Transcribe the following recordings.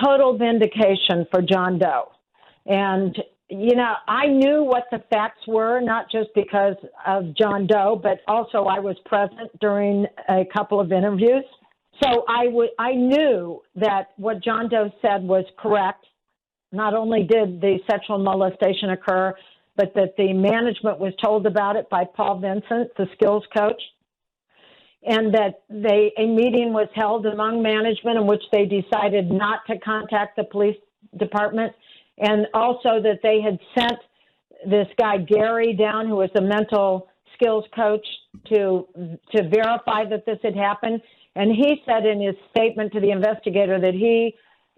total vindication for John Doe. And, I knew what the facts were, not just because of John Doe, but also I was present during a couple of interviews. So I knew that what John Doe said was correct. Not only did the sexual molestation occur, but that the management was told about it by Paul Vincent, the skills coach, and that a meeting was held among management in which they decided not to contact the police department, and also that they had sent this guy Gary down, who was the mental skills coach, to verify that this had happened. And he said in his statement to the investigator that he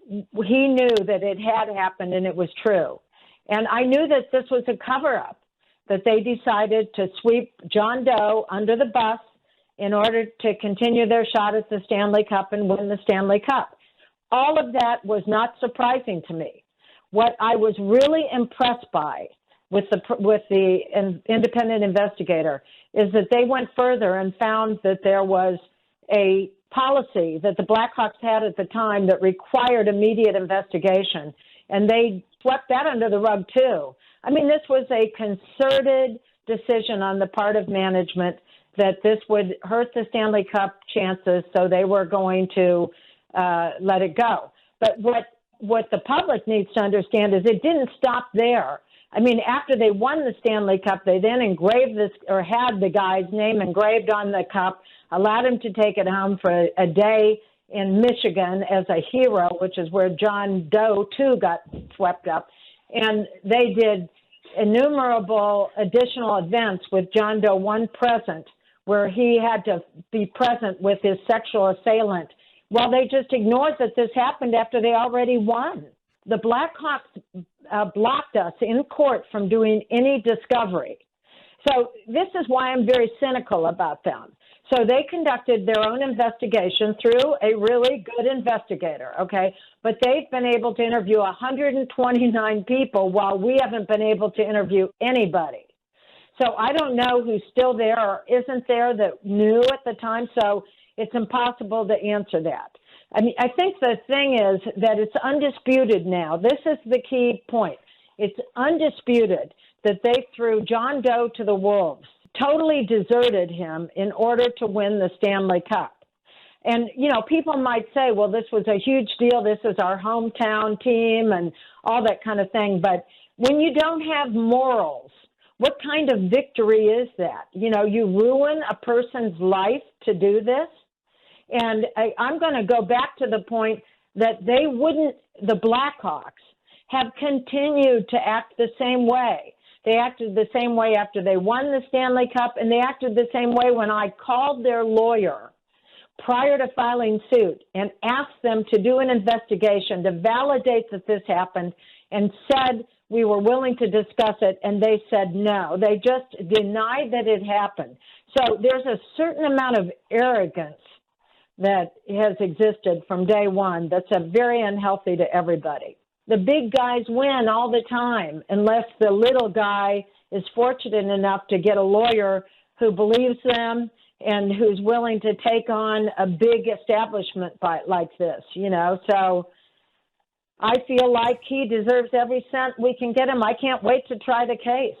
knew that it had happened and it was true. And I knew that this was a cover-up, that they decided to sweep John Doe under the bus in order to continue their shot at the Stanley Cup and win the Stanley Cup. All of that was not surprising to me. What I was really impressed by with the independent investigator is that they went further and found that there was a policy that the Blackhawks had at the time that required immediate investigation, and they swept that under the rug too. I mean, this was a concerted decision on the part of management that this would hurt the Stanley Cup chances, so they were going to let it go. But what the public needs to understand is it didn't stop there. I mean, after they won the Stanley Cup, they then engraved this, or had the guy's name engraved on the cup, allowed him to take it home for a day in Michigan as a hero, which is where John Doe, too, got swept up. And they did innumerable additional events with John Doe 1 present, where he had to be present with his sexual assailant. Well, they just ignored that this happened after they already won. The Blackhawks blocked us in court from doing any discovery. So this is why I'm very cynical about them. So they conducted their own investigation through a really good investigator, okay? But they've been able to interview 129 people while we haven't been able to interview anybody. So I don't know who's still there or isn't there that knew at the time, so it's impossible to answer that. I mean, I think the thing is that it's undisputed now. This is the key point. It's undisputed that they threw John Doe to the wolves, totally deserted him in order to win the Stanley Cup. And, people might say, well, this was a huge deal. This is our hometown team and all that kind of thing. But when you don't have morals, what kind of victory is that? You ruin a person's life to do this. And I'm going to go back to the point that the Blackhawks have continued to act the same way. They acted the same way after they won the Stanley Cup, and they acted the same way when I called their lawyer prior to filing suit and asked them to do an investigation to validate that this happened, and said we were willing to discuss it, and they said no. They just denied that it happened. So there's a certain amount of arrogance that has existed from day one that's very unhealthy to everybody. The big guys win all the time unless the little guy is fortunate enough to get a lawyer who believes them and who's willing to take on a big establishment like this, So I feel like he deserves every cent we can get him. I can't wait to try the case.